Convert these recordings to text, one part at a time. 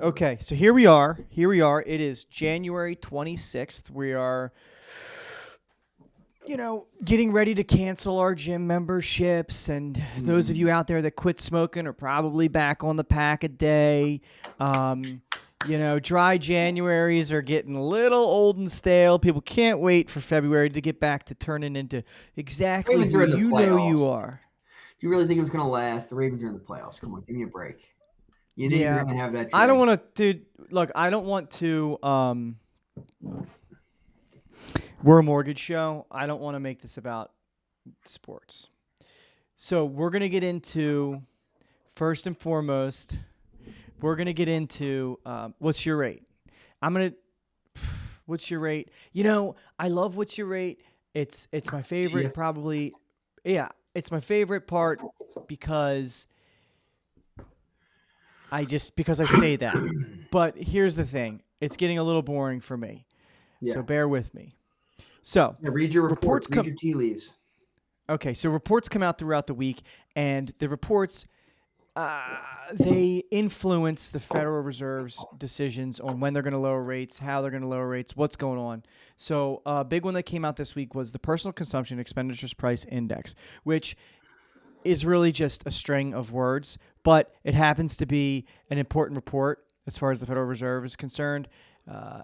Okay, so here we are. Here we are. It is January 26th. We are, getting ready to cancel our gym memberships. And those of you out there that quit smoking are probably back on the pack a day. Dry Januaries are getting a little old and stale. People can't wait for February to get back to turning into exactly Ravens who are in the you know you playoffs. are. Do you really think it was going to last? The Ravens are in the playoffs. Come on, give me a break. You know you're Yeah, going to have that I don't drag. want to, dude. Look, I don't want to. We're a mortgage show. I don't want to make this about sports. So we're gonna get into first and foremost. We're gonna get into what's your rate. I'm gonna. What's your rate? I love what's your rate. It's my Yeah. favorite, probably. Yeah, it's my favorite part because because I say that. But here's the thing: it's getting a little boring for me. Yeah. So bear with me. So Yeah. Read your report. reports Read come. your tea leaves. Okay, so reports come out throughout the week, and the reports they influence the Federal Reserve's decisions on when they're going to lower rates, how they're going to lower rates, what's going on. So a big one that came out this week was the Personal Consumption Expenditures Price Index, which is really just a string of words, but it happens to be an important report as far as the Federal Reserve is concerned,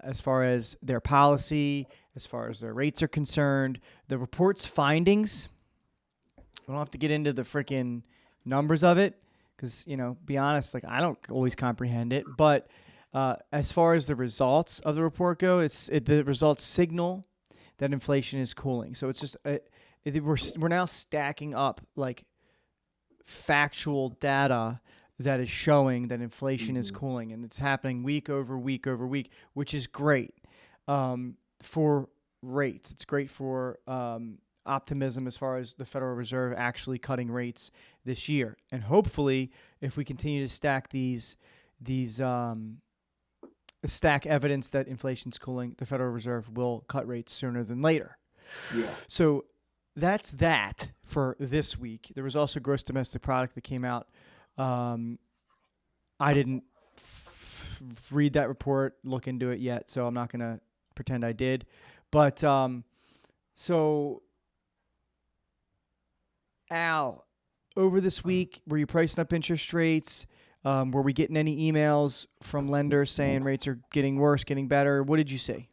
as far as their policy, as far as their rates are concerned. The report's findings, we don't have to get into the freaking numbers of it because, be honest, like I don't always comprehend it. But as far as the results of the report go, the results signal that inflation is cooling. So it's just we're now stacking up like factual data that is showing that inflation is cooling, and it's happening week over week over week, which is great for rates. It's great for optimism as far as the Federal Reserve actually cutting rates this year, and hopefully, if we continue to stack stack evidence that inflation's cooling, the Federal Reserve will cut rates sooner than later. Yeah. So that's that for this week. There was also gross domestic product that came out. I didn't read that report, look into it yet, so I'm not going to pretend I did. But so, Al, over this week, were you pricing up interest rates? Were we getting any emails from lenders saying rates are getting worse, getting better? What did you see?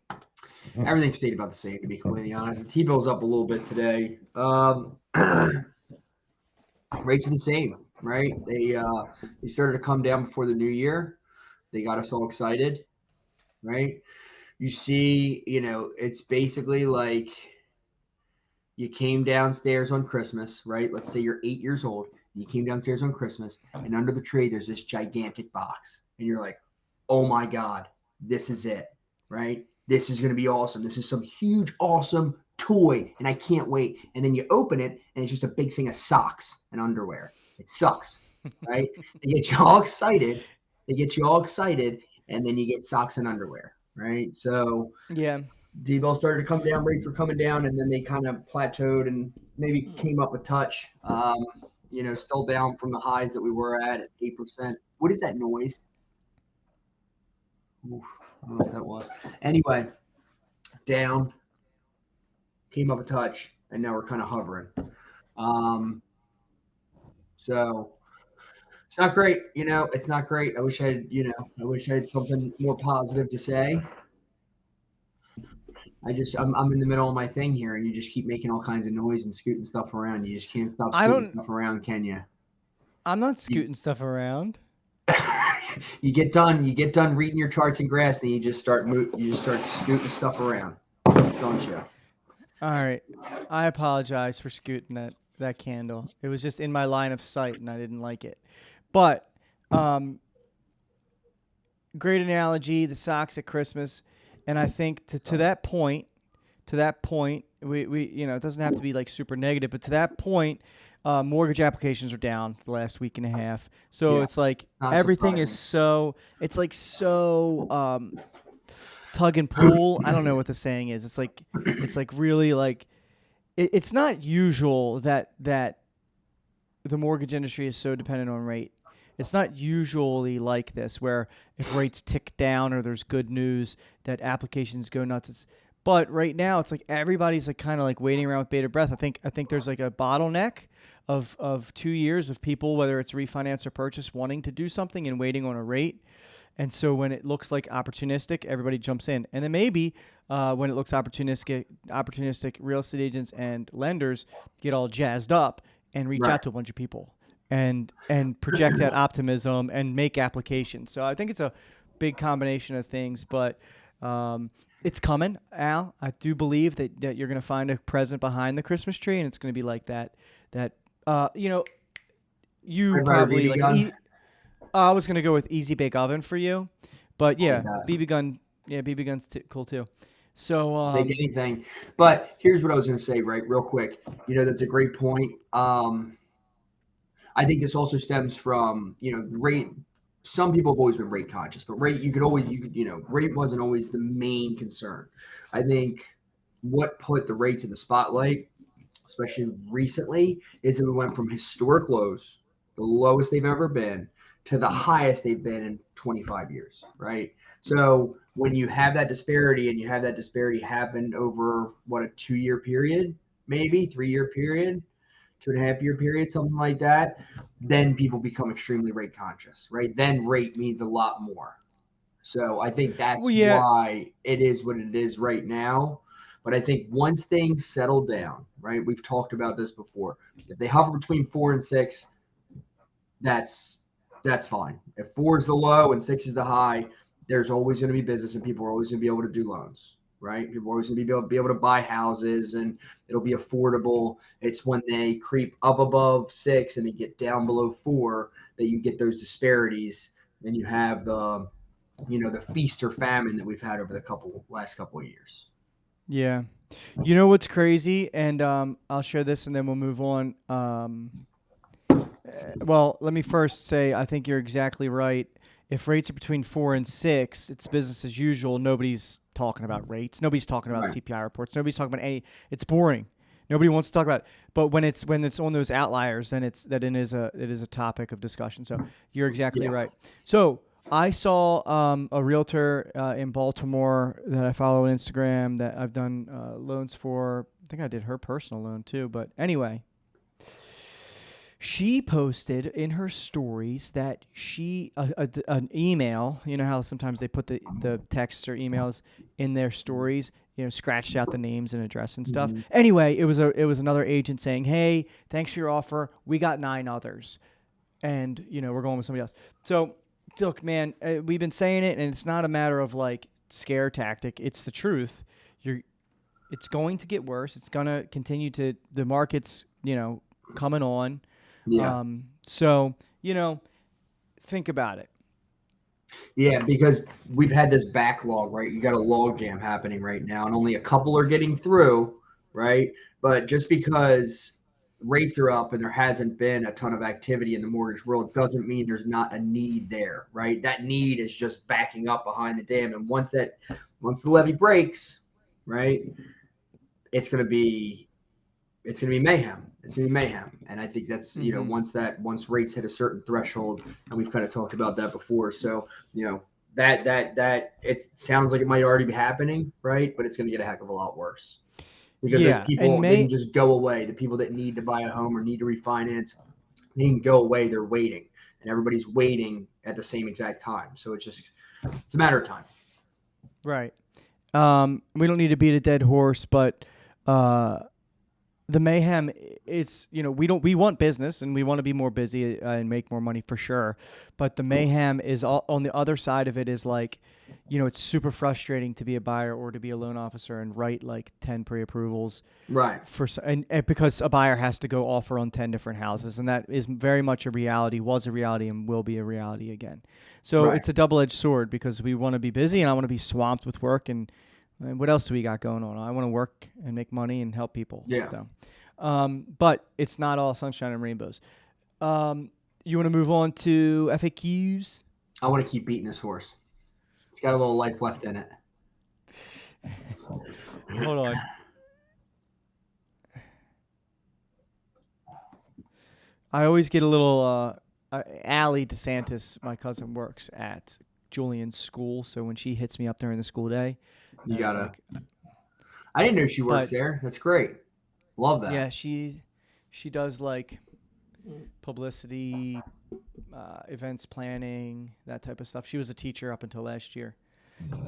Everything stayed about the same, to be completely honest. The T-bill's up a little bit today. Rates are the same, right? They started to come down before the new year. They got us all excited, right? You see, it's basically like you came downstairs on Christmas, right? Let's say you're 8 years old. You came downstairs on Christmas, and under the tree, there's this gigantic box. And you're like, oh my God, this is it, right? This is going to be awesome. This is some huge, awesome toy, and I can't wait. And then you open it, and it's just a big thing of socks and underwear. It sucks, right? They get you all excited. They get you all excited, and then you get socks and underwear, right? So Yeah. D-Bell started to come down, rates were coming down, and then they kind of plateaued and maybe came up a touch. Still down from the highs that we were at 8%. What is that noise? Oof, I don't know what that was. Anyway, down, came up a touch, and now we're kind of hovering. Um, so it's not great. It's not great. I wish I had something more positive to say. I'm in the middle of my thing here, and you just keep making all kinds of noise and scooting stuff around. You just can't stop I scooting don't. stuff around, can you? I'm not You, scooting stuff around. you get done reading your charts and graphs, and you just start scooting stuff around, don't you? All right. I apologize for scooting that candle. It was just in my line of sight, and I didn't like it. But um, great analogy. The socks at Christmas, and I think to that point, we it doesn't have to be like super negative, but to that point, mortgage applications are down for the last week and a half. So Yeah, it's like not everything is surprising. it's like so tug and pull. I don't know what the saying is. It's like really like it's not usual that the mortgage industry is so dependent on rate, It's not usually like this, where if rates tick down or there's good news, that applications go nuts. But right now, it's like everybody's like kind of like waiting around with bated breath. I think there's like a bottleneck of 2 years of people, whether it's refinance or purchase, wanting to do something and waiting on a rate. And so when it looks like opportunistic, everybody jumps in. And then maybe when it looks opportunistic, real estate agents and lenders get all jazzed up and reach Right. out to a bunch of people and project that optimism and make applications. So I think it's a big combination of things, but it's coming, Al. I do believe that you're going to find a present behind the Christmas tree, and it's going to be like that. You know, you I'd rather probably BB like gun. I was gonna go with easy bake oven for you, but Like yeah, that. BB gun. Yeah, BB gun's cool too. So Take anything. But here's what I was going to say, right, real quick. That's a great point. I think this also stems from, rate. Some people have always been rate conscious, but rate wasn't always the main concern. I think what put the rates in the spotlight, especially recently, is that we went from historic lows, the lowest they've ever been, to the highest they've been in 25 years, right? So when you have that disparity and you have that disparity happen over what, a 2 year period, maybe 3 year period, 2.5 year period, something like that, then people become extremely rate conscious, right? Then rate means a lot more. So I think well, that's yeah, why it is what it is right now. But I think once things settle down, right? We've talked about this before. If they hover between 4 and 6, that's that's fine. If 4 is the low and 6 is the high, there's always going to be business and people are always going to be able to do loans, right? People are always going to be able to buy houses and it'll be affordable. It's when they creep up above 6 and they get down below 4 that you get those disparities and you have the feast or famine that we've had over the last couple of years. yeah. You know what's crazy, and I'll share this, and then we'll move on. Well, let me first say I think you're exactly right. If rates are between 4 and 6, it's business as usual. Nobody's talking about rates. Nobody's talking about Right. CPI reports. Nobody's talking about any. It's boring. Nobody wants to talk about it. But when it's on those outliers, then it is a topic of discussion. So you're exactly Yeah. right. So I saw a realtor in Baltimore that I follow on Instagram that I've done loans for. I think I did her personal loan too. But anyway, she posted in her stories that an email. You know how sometimes they put the texts or emails in their stories. Scratched out the names and address and stuff. Mm-hmm. Anyway, it was another agent saying, "Hey, thanks for your offer. We got 9 others, and we're going with somebody else." So look, man, we've been saying it, and it's not a matter of like scare tactic. It's the truth. It's going to get worse. It's gonna continue to the market's coming on. Yeah. So think about it. Yeah, because we've had this backlog, right? You got a log jam happening right now, and only a couple are getting through, right? But just because rates are up and there hasn't been a ton of activity in the mortgage world doesn't mean there's not a need there, right? That need is just backing up behind the dam, and once the levee breaks, right, it's gonna be it's going to be mayhem. It's going to be mayhem. And I think that's, Mm-hmm. once rates hit a certain threshold, and we've kind of talked about that before. So, that it sounds like it might already be happening, right? But it's going to get a heck of a lot worse because those Yeah, and people didn't just go away. The people that need to buy a home or need to refinance, they didn't go away. They're waiting, and everybody's waiting at the same exact time. So it's a matter of time. right. We don't need to beat a dead horse, but uh, the mayhem, it's we want business and we want to be more busy and make more money for sure, but the mayhem is all, on the other side of it is like it's super frustrating to be a buyer or to be a loan officer and write like 10 pre-approvals Right. and because a buyer has to go offer on 10 different houses, and that is very much a reality, was a reality, and will be a reality again. So Right. it's a double-edged sword because we want to be busy and I want to be swamped with work, and what else do we got going on? I want to work and make money and help people. Yeah. So, but it's not all sunshine and rainbows. You want to move on to FAQs? I want to keep beating this horse. It's got a little life left in it. Hold on. I always get a little Allie DeSantis, my cousin, works at Julian's school. So when she hits me up during the school day, You it's gotta. like, I didn't know she works but there. That's great. Love that. yeah, she does like publicity, events planning, that type of stuff. She was a teacher up until last year,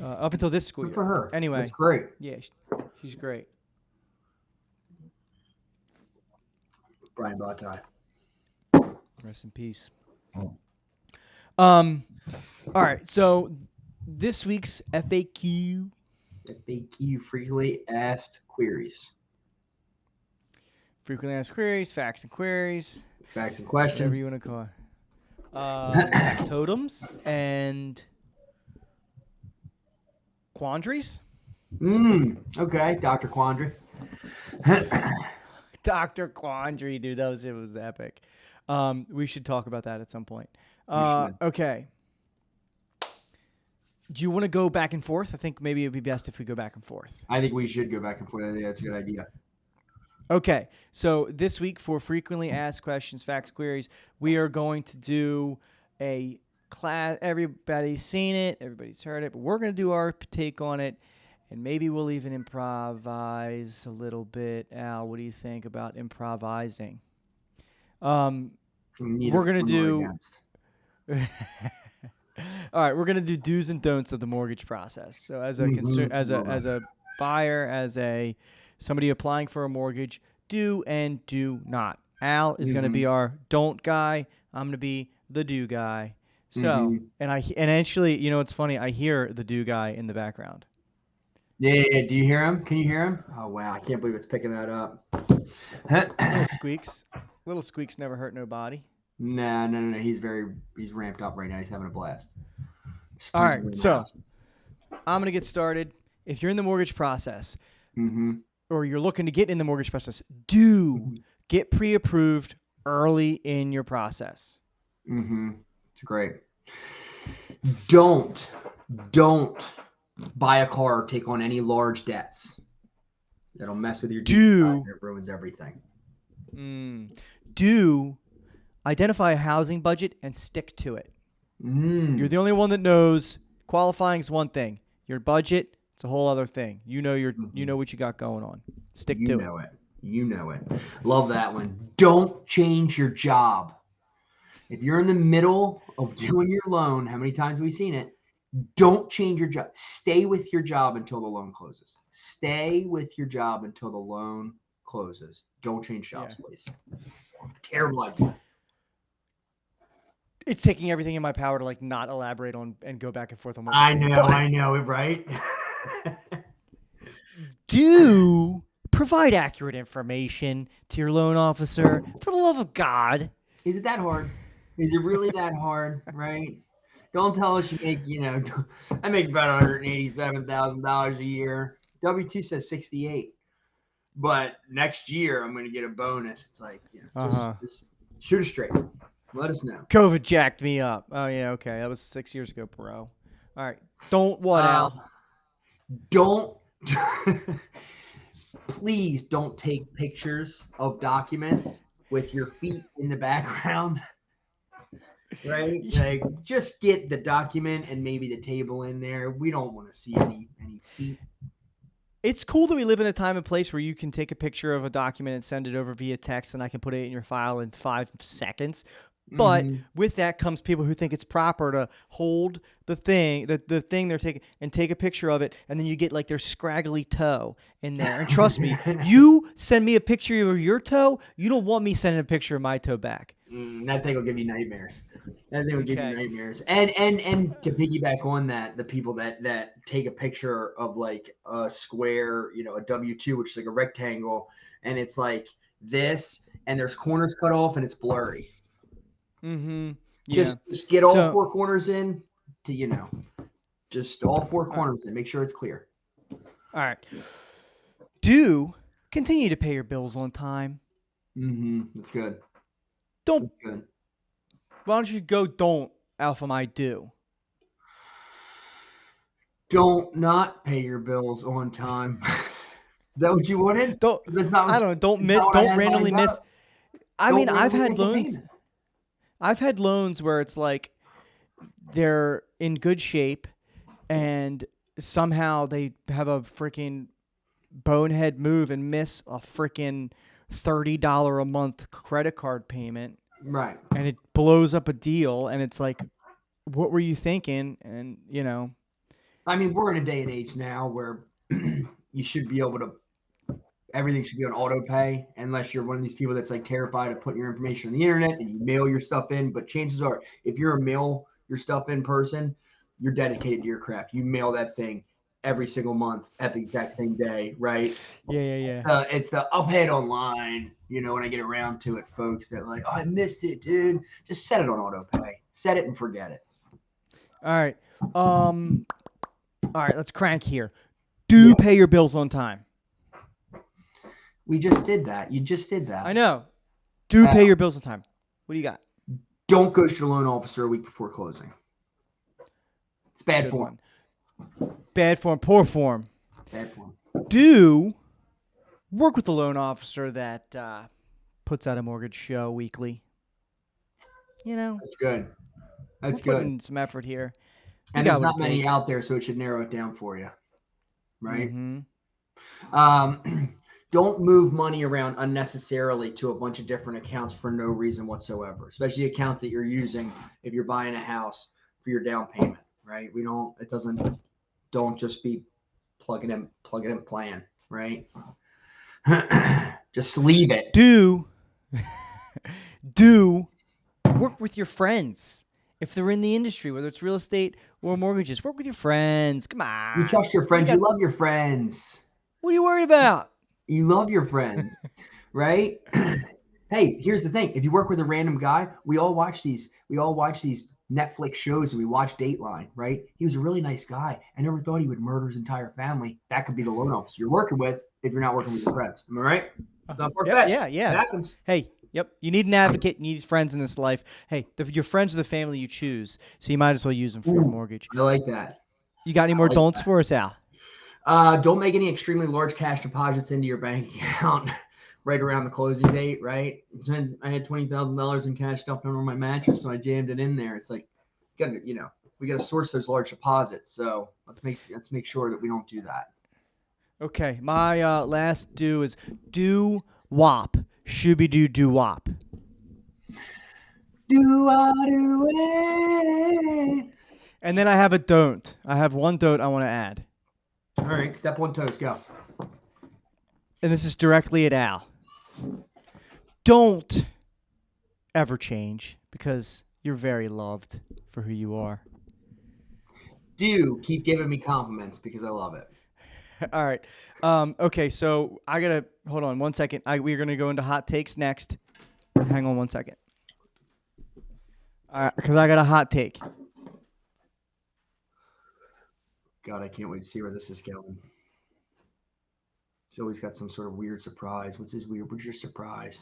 up until this school Good year. for her. Anyway, That's great. yeah, she's great. Brian Bottai. Rest in peace. All right, so this week's FAQ. FAQ, frequently asked queries. Frequently asked queries, facts and queries, Facts and whatever questions. you want to call it. Factotums and quandaries. Okay, Dr. Quandary. Dr. Quandary, dude, it was epic. We should talk about that at some point. should. Okay. Do you want to go back and forth? I think maybe it would be best if we go back and forth. I think we should go back and forth. I think that's a good idea. Okay, so this week for frequently asked questions, facts, queries, we are going to do a class. Everybody's seen it, everybody's heard it, but we're going to do our take on it, and maybe we'll even improvise a little bit. Al, what do you think about improvising? We're going to do. All right, we're going to do do's and don'ts of the mortgage process. So as a as a buyer, as a somebody applying for a mortgage, do and do not. Al is going to be our don't guy. I'm going to be the do guy. So, and actually, you know, it's funny. I hear the do guy in the background. Yeah. Do you hear him? Can you hear him? Oh, wow. I can't believe it's picking that up. Little squeaks never hurt nobody. No. He's ramped up right now. He's having a blast. All right. So I'm going to get started. If you're in the mortgage process, or you're looking to get in the mortgage process, do get pre-approved early in your process. It's great. Don't buy a car or take on any large debts. That'll mess with your DUIs and it ruins everything. Do identify a housing budget and stick to it. Mm. You're the only one that knows. Qualifying is one thing. Your budget, it's a whole other thing. You know you know what you got going on. Stick to it. You know it. Love that one. Don't change your job. If you're in the middle of doing your loan, how many times have we seen it? Don't change your job. Stay with your job until the loan closes. Stay with your job until the loan closes. Don't change jobs, please. Terrible idea. It's taking everything in my power to like not elaborate on and go back and forth on what I know it, right? Do provide accurate information to your loan officer. For the love of God. Is it that hard? Is it really that hard, right? Don't tell us you make, I make about $187,000 a year. W-2 says 68. But next year I'm going to get a bonus. It's like, just shoot it straight. Let us know. COVID jacked me up. Oh, yeah, okay. That was 6 years ago, bro. All right. Don't what, Al? Don't. Please don't take pictures of documents with your feet in the background. Right? Like, just get the document and maybe the table in there. We don't want to see any feet. It's cool that we live in a time and place where you can take a picture of a document and send it over via text, and I can put it in your file in 5 seconds. But with that comes people who think it's proper to hold the thing, the thing they're taking, and take a picture of it, and then you get like their scraggly toe in there. And trust me, you send me a picture of your toe, you don't want me sending a picture of my toe back. That thing will give you nightmares. And to piggyback on that, the people that take a picture of like a square, a W-2, which is like a rectangle, and it's like this, and there's corners cut off, and it's blurry. Yeah. Just get all 4 corners in to, just all 4 corners in. Make sure it's clear. All right. Do continue to pay your bills on time. That's good. Don't. That's good. Why don't you go don't, Alpha My do? Don't not pay your bills on time. Is that what you wanted? Don't randomly miss. I mean, I've had loans. I've had loans where it's like they're in good shape and somehow they have a freaking bonehead move and miss a freaking $30 a month credit card payment, Right. and it blows up a deal, and it's like, what were you thinking? And I mean, we're in a day and age now where you should be able to everything should be on auto pay unless you're one of these people that's like terrified of putting your information on the internet and you mail your stuff in. But chances are, if you're a mail your stuff in person, you're dedicated to your craft. You mail that thing every single month at the exact same day, right? yeah. It's the I'll pay it online, when I get around to it, folks that like, oh, I missed it, dude. Just set it on auto pay. Set it and forget it. All right. All right, let's crank here. Do pay your bills on time. We just did that. You just did that. I know. Do pay your bills on time. What do you got? Don't ghost your loan officer a week before closing. It's bad form. Bad form, poor form. Bad form. Do work with the loan officer that puts out a mortgage show weekly. That's good. That's we're good. Putting some effort here. And there's not many out there, so it should narrow it down for you. Right? Mm-hmm. Don't move money around unnecessarily to a bunch of different accounts for no reason whatsoever, especially accounts that you're using if you're buying a house for your down payment, right? Don't just be plugging in plan, right? Just leave it. Do work with your friends. If they're in the industry, whether it's real estate or mortgages, work with your friends. Come on. You trust your friends. You love your friends. What are you worried about? You love your friends, right? Hey, here's the thing. If you work with a random guy, we all watch these Netflix shows and we watch Dateline, right? He was a really nice guy. I never thought he would murder his entire family. That could be the loan officer you're working with if you're not working with your friends. Am I right? Yeah. It happens. Hey, yep. You need an advocate. You need friends in this life. Hey, your friends are the family you choose, so you might as well use them for your mortgage. I like that. You got any more don'ts for us, Al? Don't make any extremely large cash deposits into your bank account right around the closing date, right? I had $20,000 in cash stuffed under my mattress, so I jammed it in there. It's like, we got to source those large deposits. So let's make sure that we don't do that. Okay, my last do is do wop. Shooby do wop. Do it. And then I have a don't. I have one don't I want to add. All right, step one toast, go. And this is directly at Al. Don't ever change because you're very loved for who you are. Do keep giving me compliments because I love it. All right. Okay, so I got to hold on 1 second. We're going to go into hot takes next. Hang on 1 second. All right, because I got a hot take. God, I can't wait to see where this is going. He's always got some sort of weird surprise. What's your surprise?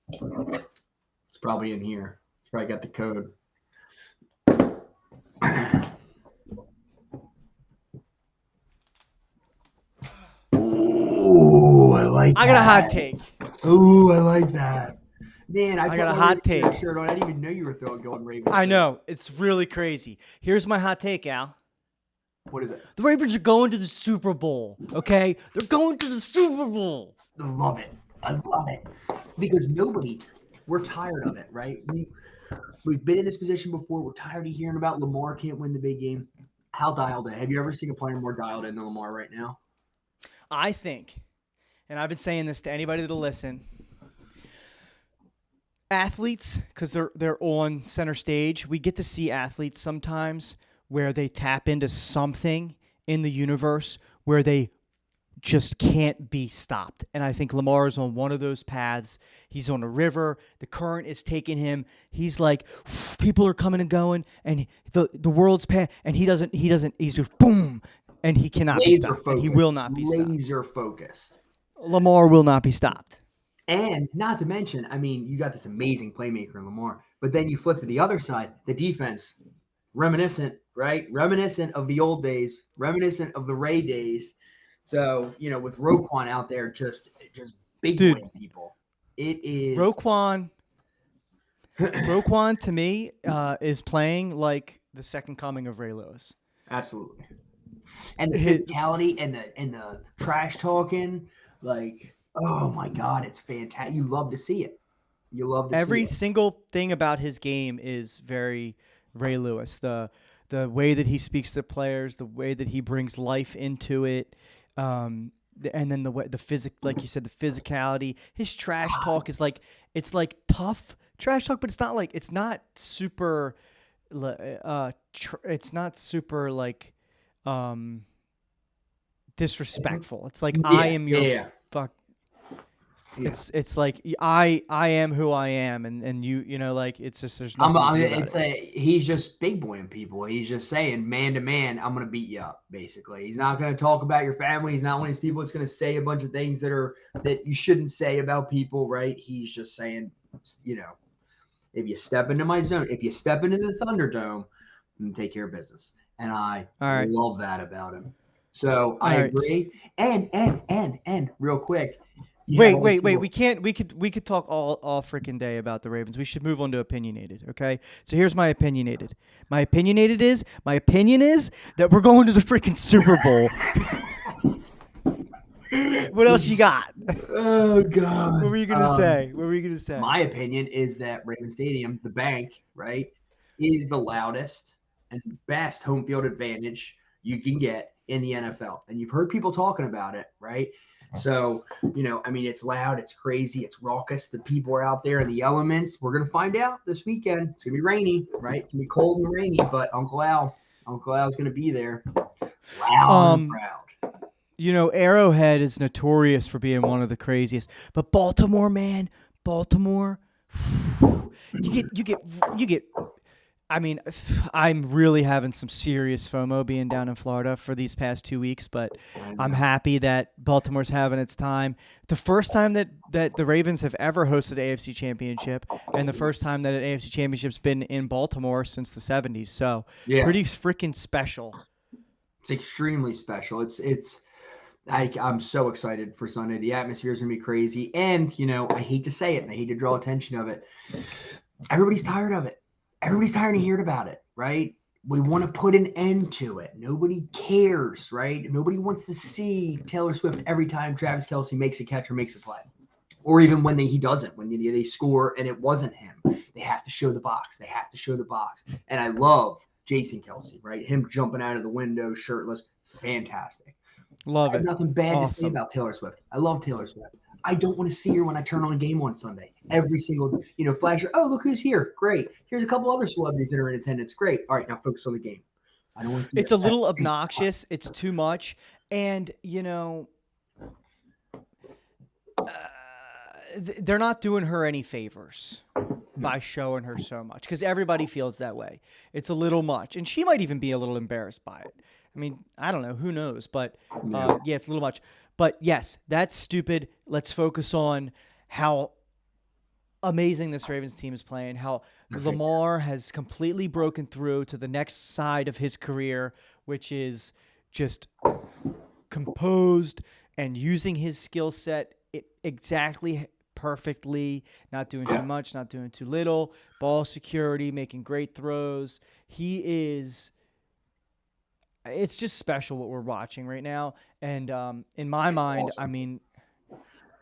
It's probably in here. It's probably got the code. Ooh, I like that. I got a hot take. Ooh, I like that. Man, I got a hot take. Shirt on. I didn't even know you were going Ravens. I know. It's really crazy. Here's my hot take, Al. What is it? The Ravens are going to the Super Bowl, okay? They're going to the Super Bowl. I love it. Because we're tired of it, right? We've been in this position before. We're tired of hearing about Lamar can't win the big game. How dialed in? Have you ever seen a player more dialed in than Lamar right now? I think, and I've been saying this to anybody that'll listen, athletes, because they're on center stage, we get to see athletes sometimes where they tap into something in the universe where they just can't be stopped. And I think Lamar is on one of those paths. He's on a river. The current is taking him. He's like, people are coming and going, and the world's past, and he's just boom, and he cannot be stopped. And he will not be stopped. Laser focused. Lamar will not be stopped. And not to mention, I mean, you got this amazing playmaker in Lamar, but then you flip to the other side, the defense, reminiscent, right? Reminiscent of the old days, reminiscent of the Ray days. So, with Roquan out there, just big boy people. It is Roquan Roquan to me is playing like the second coming of Ray Lewis. Absolutely. And the His, physicality and the trash talking, like, oh my God, it's fantastic. You love to see it. You love to see every it. single thing about his game is very Ray Lewis. The way that he speaks to players, the way that he brings life into it, and then the way the like you said, the physicality. His trash talk is like it's like tough trash talk, but it's not super. It's not super like disrespectful. It's like I Yeah, am your yeah, fuck. yeah. It's like I am who I am, and you know, like it's just there's nothing you can do about it. He's just big boying people. He's just saying, man to man, I'm gonna beat you up. Basically, he's not gonna talk about your family. He's not one of these people that's gonna say a bunch of things that you shouldn't say about people, right? He's just saying, you know, if you step into my zone, if you step into the Thunderdome, I'm gonna take care of business, and I All right, love that about him. So all I right. agree. And real quick, you have Wait. also We can't. We could talk all freaking day about the Ravens. We should move on to opinionated. Okay. So here's my opinionated. My opinion is that we're going to the freaking Super Bowl. What else you got? oh God. What were you gonna say? What were you gonna say? My opinion is that Raven Stadium, the bank, right, is the loudest and best home field advantage you can get in the NFL. And you've heard people talking about it, right? So, I mean, it's loud, it's crazy, it's raucous. The people are out there in the elements. We're going to find out this weekend. It's going to be rainy, right? It's going to be cold and rainy, but Uncle Al's going to be there loud and Um, proud. you know, Arrowhead is notorious for being one of the craziest, but Baltimore, man, Baltimore, you get. I mean, I'm really having some serious FOMO being down in Florida for these past 2 weeks, but I'm happy that Baltimore's having its time. The first time that the Ravens have ever hosted an AFC Championship, and the first time that an AFC Championship's been in Baltimore since the 70s. So Yeah. pretty freaking special. It's extremely special. I'm so excited for Sunday. The atmosphere is going to be crazy. And, I hate to say it and I hate to draw attention of it. Everybody's tired of it. Everybody's tired of hearing about it, right? We want to put an end to it. Nobody cares, right? Nobody wants to see Taylor Swift every time Travis Kelce makes a catch or makes a play. Or even when he doesn't, when they score and it wasn't him. They have to show the box. They have to show the box. And I love Jason Kelce, right? Him jumping out of the window shirtless. Fantastic. Love I have it. nothing bad to say Awesome. about Taylor Swift. I love Taylor Swift. I don't want to see her when I turn on a game on Sunday. Every single, flasher. Oh, look who's here. Great. Here's a couple other celebrities that are in attendance. Great. All right, now focus on the game. I don't want to see It's a little obnoxious. It's too much. And, they're not doing her any favors by showing her so much because everybody feels that way. It's a little much. And she might even be a little embarrassed by it. I mean, I don't know. Who knows? But yeah, it's a little much. But yes, that's stupid. Let's focus on how amazing this Ravens team is playing, how Lamar has completely broken through to the next side of his career, which is just composed and using his skill set exactly perfectly, not doing too much, not doing too little, ball security, making great throws. It's just special what we're watching right now. And in my mind, awesome. I mean,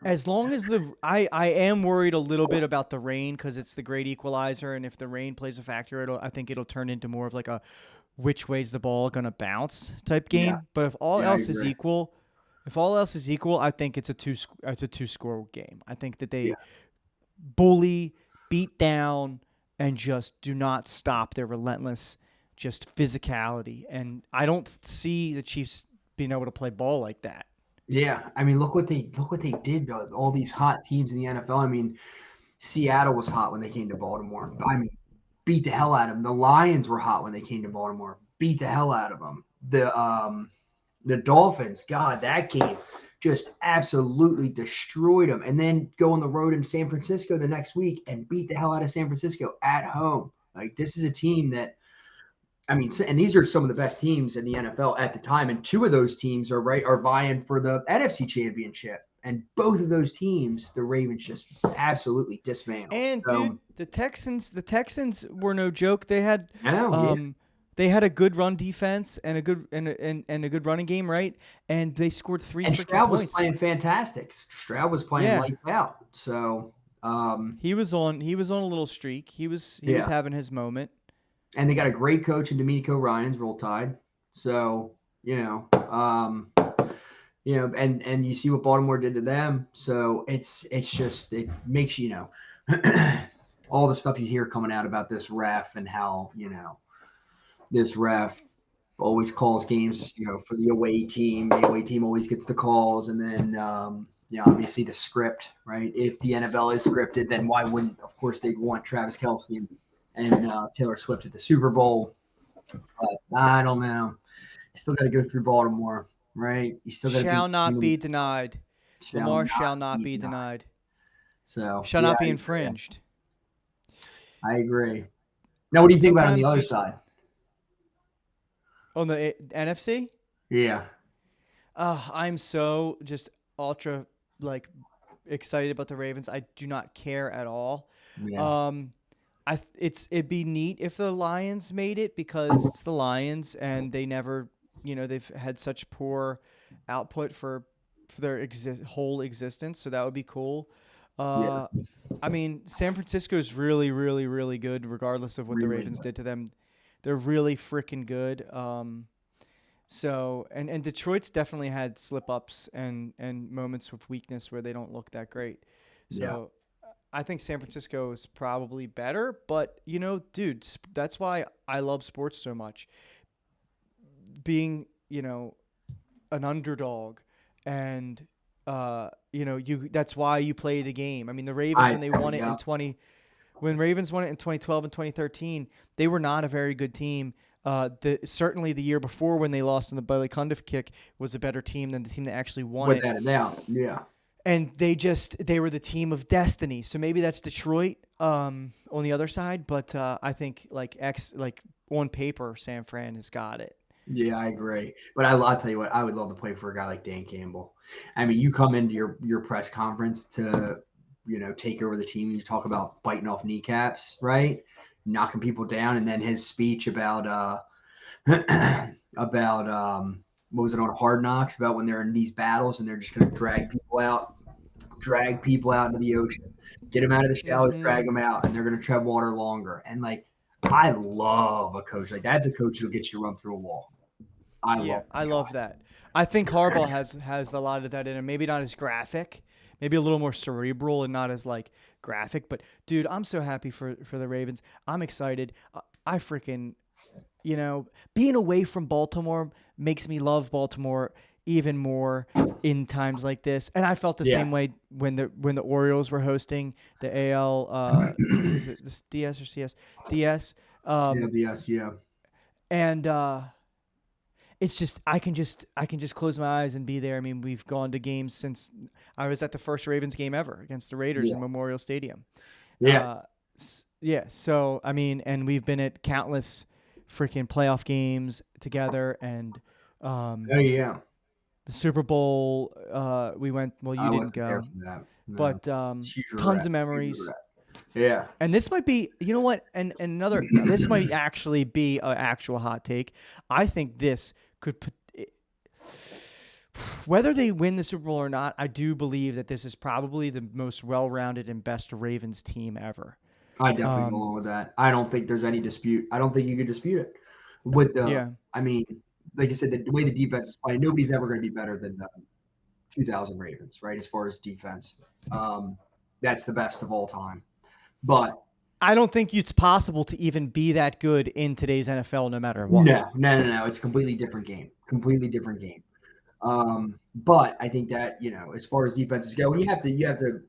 as long as I am worried a little bit about the rain because it's the great equalizer, and if the rain plays a factor, I think it'll turn into more of like a which way's the ball gonna bounce type game. Yeah. But if all Yeah, I else is agree. equal, I think it's a two score game. I think that they bully, beat down, and just do not stop their relentless just physicality. And I don't see the Chiefs being able to play ball like that. Yeah, I mean, look what they did. All these hot teams in the NFL. I mean, Seattle was hot when they came to Baltimore. I mean, beat the hell out of them. The Lions were hot when they came to Baltimore. Beat the hell out of them. The Dolphins, God, that game just absolutely destroyed them. And then go on the road in San Francisco the next week and beat the hell out of San Francisco at home. Like, this is a team that, I mean, and these are some of the best teams in the NFL at the time. And two of those teams are vying for the NFC Championship. And both of those teams, the Ravens just absolutely dismantled. And So, dude, the Texans were no joke. They had no, yeah. um they had a good run defense and a good and a good running game, right? And they scored three And freaking Stroud was points. playing fantastic. Stroud was playing Yeah. lights out. So, He was on a little streak. He was yeah. having his moment. And they got a great coach in Domenico Ryans, Roll Tide. So, and you see what Baltimore did to them. So it's just it makes all the stuff you hear coming out about this ref and how this ref always calls games for the away team. The away team always gets the calls, and then obviously the script, right? If the NFL is scripted, then why wouldn't, of course, they'd want Travis Kelce and Taylor Swift at the Super Bowl. But I don't know. You still got to go through Baltimore, right? You still got to Shall beat not be denied. shall Lamar not shall not be be denied. denied. So Shall yeah, not be infringed. I agree. Now, what do you think about on the Sometimes other you- side? On the NFC? Yeah, I'm so just ultra like excited about the Ravens. I do not care at all. yeah, It'd be neat if the Lions made it because it's the Lions and they never, they've had such poor output for their whole existence. So that would be cool. yeah. I mean, San Francisco is really, really, really good, regardless of what the Really Ravens good. did to them. They're really freaking good. And Detroit's definitely had slip ups and moments of weakness where they don't look that great. Yeah. So I think San Francisco is probably better, but dude, that's why I love sports so much. Being, an underdog and that's why you play the game. I mean, the Ravens when they won it in 2012 and 2013, they were not a very good team. Certainly the year before when they lost in the Billy Cundiff kick was a better team than the team that actually won it. Without a doubt, yeah. And they were the team of destiny. So maybe that's Detroit on the other side, but I think like on paper San Fran has got it. Yeah, I agree. But I'll tell you what, I would love to play for a guy like Dan Campbell. I mean, you come into your press conference to, take over the team. You talk about biting off kneecaps, right? Knocking people down, and then his speech about what was it on Hard Knocks about when they're in these battles and they're just going to drag people out into the ocean, get them out of the shower, drag them out, and they're going to tread water longer. And I love a coach like that. That's a coach who'll get you to run through a wall. I love that. I think Harbaugh has a lot of that in him. Maybe not as graphic, maybe a little more cerebral and not as graphic. But dude, I'm so happy for the Ravens. I'm excited. I freaking, being away from Baltimore makes me love Baltimore even more in times like this. And I felt the same way when the Orioles were hosting the AL. Is it this DS or CS? DS. DS, yeah. And it's just I can just close my eyes and be there. I mean, we've gone to games since I was at the first Ravens game ever against the Raiders in Memorial Stadium. Yeah. So I mean, and we've been at countless freaking playoff games together, and yeah. the Super Bowl. We went. Well, you didn't go, but tons of memories. Yeah. And this might be, you know what? And another, this might actually be an actual hot take. I think this could, whether they win the Super Bowl or not, I do believe that this is probably the most well-rounded and best Ravens team ever. I definitely go along with that. I don't think there's any dispute. I don't think you could dispute it. I mean, like I said, the way the defense is playing, nobody's ever going to be better than the 2000 Ravens, right? As far as defense, that's the best of all time. But I don't think it's possible to even be that good in today's NFL, no matter what. No. It's a completely different game. But I think that, as far as defenses go, you have to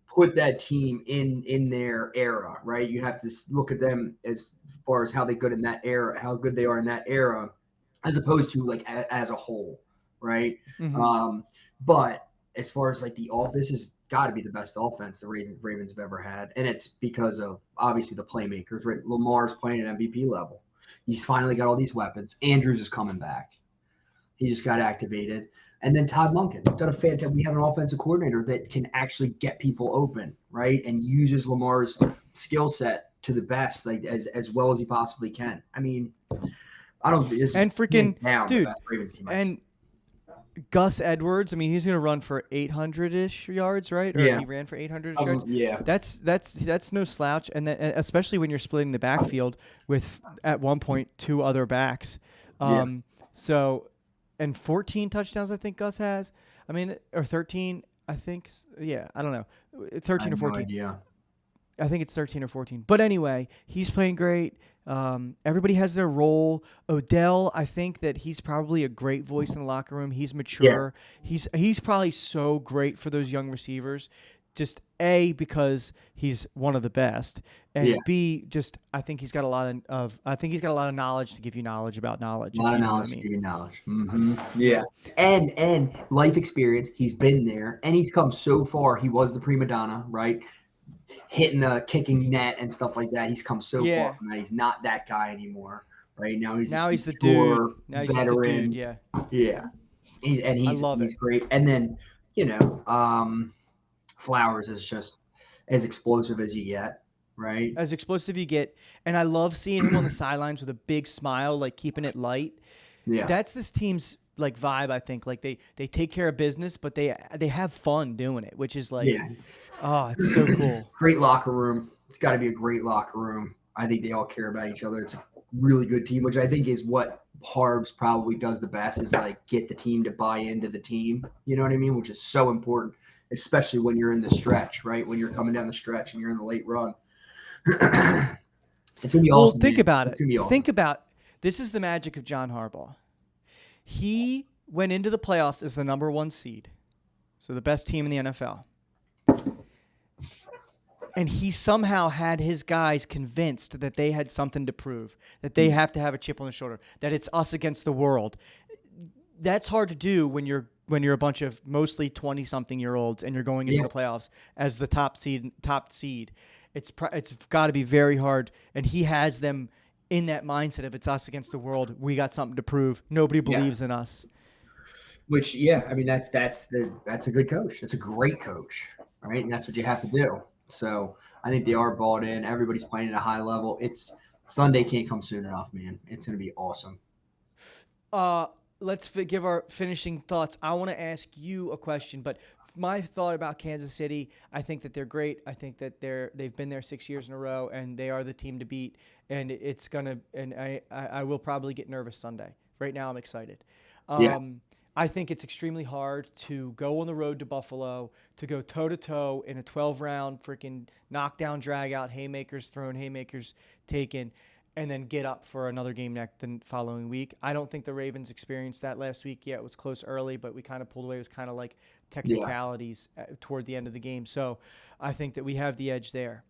put that team in their era, right? You have to look at them as far as how they good in that era, how good they are in that era, as opposed to as a whole, right? Mm-hmm. But as far as this has got to be the best offense the Ravens have ever had, and it's because of obviously the playmakers, right? Lamar's playing at MVP level. He's finally got all these weapons. Andrews is coming back. He just got activated. And then Todd Monken done a fantastic. We have an offensive coordinator that can actually get people open, right, and uses Lamar's skill set to the best, like as well as he possibly can. I mean, I don't. This And is hands freaking down the dude, best Ravens team I've seen. and Gus Edwards, I mean, he's going to run for 800-ish yards, right? Or Yeah. he ran for 800-ish yards. Yeah. That's no slouch, and especially when you're splitting the backfield with at one point 2 other backs. So, and 14 touchdowns I think Gus has. I mean, or 13, I think. Yeah, I don't know, 13 or 14. Yeah. I think it's 13 or 14. But anyway, he's playing great. Everybody has their role. Odell, I think that he's probably a great voice in the locker room. He's mature. Yeah. He's probably so great for those young receivers. Just A, because he's one of the best, and B, just I think he's got a lot of knowledge to give you knowledge about knowledge. A lot of knowledge to give you knowledge. Mm-hmm. Yeah, and life experience. He's been there, and he's come so far. He was the prima donna, right? Hitting the kicking net and stuff like that. He's come so far from that. He's not that guy anymore, right? Now he's the dude. Now he's veteran. Just the dude. Yeah. Yeah. He's great. And then Flowers is just as explosive as you get, right? As explosive you get, and I love seeing him on the sidelines with a big smile, like keeping it light. Yeah. That's this team's like vibe. I think like they take care of business, but they have fun doing it, which is like. Yeah. Oh, it's so cool. Great locker room. It's got to be a great locker room. I think they all care about each other. It's a really good team, which I think is what Harbs probably does the best is like get the team to buy into the team. You know what I mean? Which is so important, especially when you're in the stretch, right? When you're coming down the stretch and you're in the late run. It's going to be awesome. Think about it. Awesome. Think about this is the magic of John Harbaugh. He went into the playoffs as the number 1 seed, so the best team in the NFL. And he somehow had his guys convinced that they had something to prove, that they have to have a chip on the shoulder, that it's us against the world. That's hard to do when you're a bunch of mostly 20-something-year-olds and you're going into the playoffs as the top seed. It's got to be very hard, and he has them in that mindset of it's us against the world. We got something to prove. Nobody believes in us. Which, I mean, that's a good coach. It's a great coach, right? And that's what you have to do. So I think they are bought in. Everybody's playing at a high level. Sunday can't come soon enough, man. It's going to be awesome. Let's give our finishing thoughts. I want to ask you a question, but my thought about Kansas City, I think that they're great. I think that they've been there 6 years in a row, and they are the team to beat. And I will probably get nervous Sunday. Right now, I'm excited. I think it's extremely hard to go on the road to Buffalo, to go toe-to-toe in a 12-round freaking knockdown, drag-out, haymakers thrown, haymakers taken, and then get up for another game the following week. I don't think the Ravens experienced that last week. Yeah, it was close early, but we kind of pulled away. It was kind of like technicalities toward the end of the game. So I think that we have the edge there.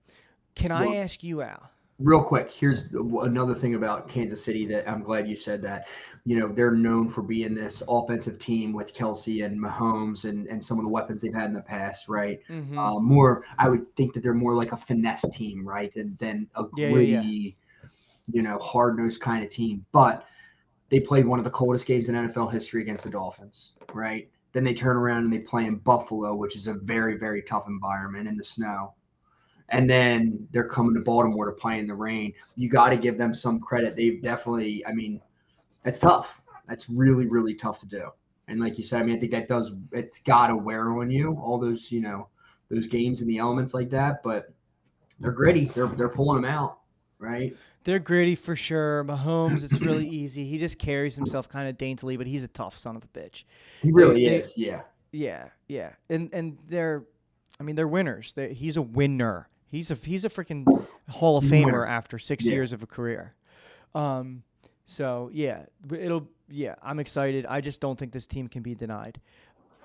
Can I ask you, Al? Real quick, here's another thing about Kansas City that I'm glad you said that. They're known for being this offensive team with Kelsey and Mahomes and some of the weapons they've had in the past, right? Mm-hmm. I would think that they're more like a finesse team, right, than a gritty, hard-nosed kind of team. But they played one of the coldest games in NFL history against the Dolphins, right? Then they turn around and they play in Buffalo, which is a very, very tough environment in the snow. And then they're coming to Baltimore to play in the rain. You got to give them some credit. They've definitely, that's tough. That's really, really tough to do. And like you said, I think it's got to wear on you, all those, those games and the elements like that. But they're gritty. They're pulling them out, right? They're gritty for sure. Mahomes, it's really easy. He just carries himself kind of daintily, but he's a tough son of a bitch. He really is, yeah. Yeah. And they're winners. He's a winner. He's a freaking Hall of Famer after 6 years of a career. So I'm excited. I just don't think this team can be denied.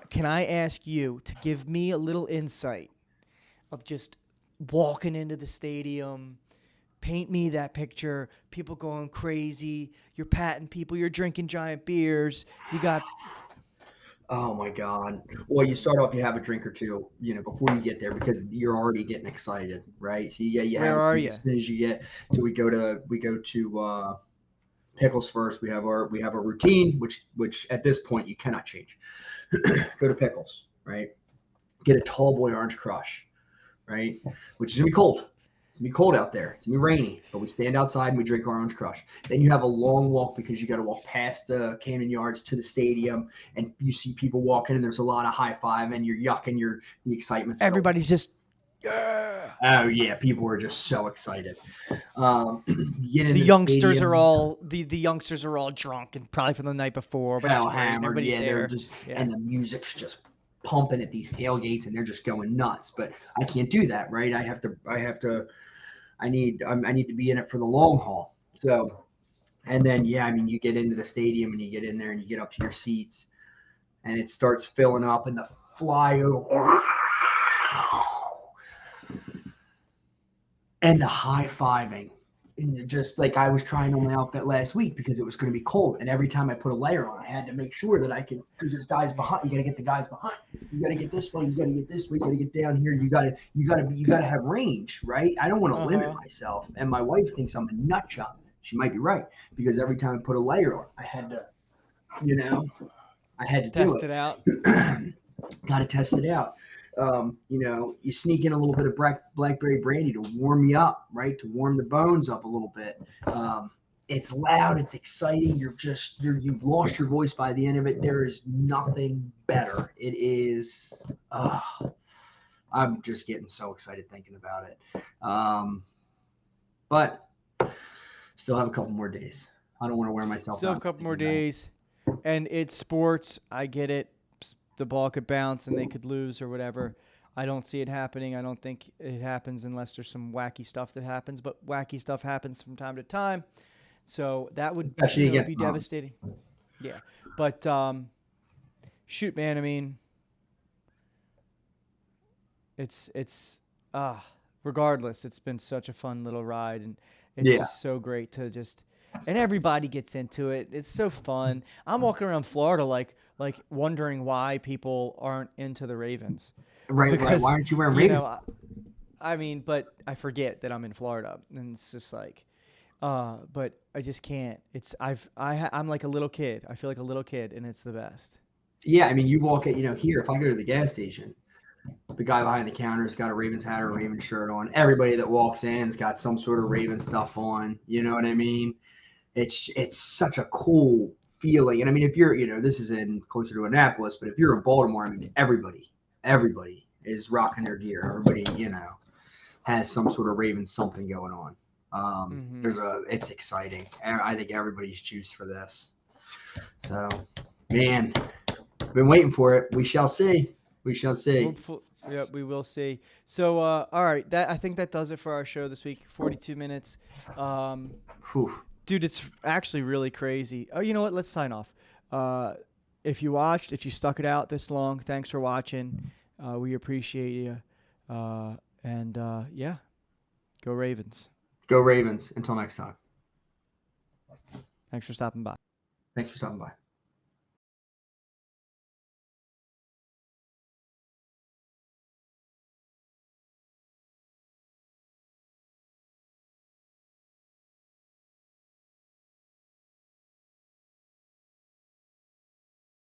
Can I ask you to give me a little insight of just walking into the stadium? Paint me that picture. People going crazy. You're patting people. You're drinking giant beers. You got. Oh my God. Well, you start off, you have a drink or two, before you get there because you're already getting excited, right? So Where are you? As soon as you get, so we go to Pickles first. We have our routine, which at this point you cannot change. Go to Pickles, right? Get a tall boy orange crush, right? Which is gonna be cold. It's gonna be cold out there. It's gonna be rainy, but we stand outside and we drink our orange crush. Then you have a long walk because you got to walk past the Camden Yards to the stadium, and you see people walking, and there's a lot of high five, and you're yucking the excitement's going. Everybody's just, yeah. Oh yeah, people are just so excited. The youngsters are all the youngsters are all drunk and probably from the night before, but it's great. Hammered. Everybody's Yeah, there. they're just and the music's just pumping at these tailgates, and they're just going nuts. But I can't do that, right? I need to be in it for the long haul. So, and then yeah, I mean, you get into the stadium and you get in there and you get up to your seats, and it starts filling up, and the flyover and the high fiving. And just like I was trying on my outfit last week because it was going to be cold, and every time I put a layer on, I had to make sure that I could, because there's guys behind. You got to get the guys behind. You got to get this way. You got to get this way. You got to get down here. You got to have range, right? I don't want to limit myself. And my wife thinks I'm a nut job. She might be right, because every time I put a layer on, I had to, test it out. Got to test it out. You sneak in a little bit of blackberry brandy to warm you up, right? To warm the bones up a little bit. It's loud, it's exciting. You've lost your voice by the end of it. There is nothing better. It is. I'm just getting so excited thinking about it. But still have a couple more days. I don't want to wear myself out. Still have a couple more days, and it's sports. I get it. The ball could bounce and they could lose or whatever. I don't see it happening. I don't think it happens unless there's some wacky stuff that happens, but wacky stuff happens from time to time. So that would be devastating. Yeah. But shoot, man, I mean, it's regardless, it's been such a fun little ride, and it's just so great to and everybody gets into it. It's so fun. I'm walking around Florida like wondering why people aren't into the Ravens. Right. Why aren't you wearing Ravens? I mean, but I forget that I'm in Florida, and it's just like, but I just can't. I'm like a little kid. I feel like a little kid, and it's the best. Yeah, I mean, you walk at here. If I go to the gas station, the guy behind the counter's got a Ravens hat or a Ravens shirt on. Everybody that walks in's got some sort of Ravens stuff on. You know what I mean? It's such a cool feeling. And I mean, if you're, this is in closer to Annapolis, but if you're in Baltimore, I mean, everybody is rocking their gear. Everybody, has some sort of Ravens something going on. It's exciting. I think everybody's juiced for this. So, man, been waiting for it. We shall see. Yeah, we will see. So, all right, I think that does it for our show this week. 42 minutes. Dude, it's actually really crazy. Oh, you know what? Let's sign off. If you stuck it out this long, thanks for watching. We appreciate you. Yeah, go Ravens. Go Ravens. Until next time. Thanks for stopping by.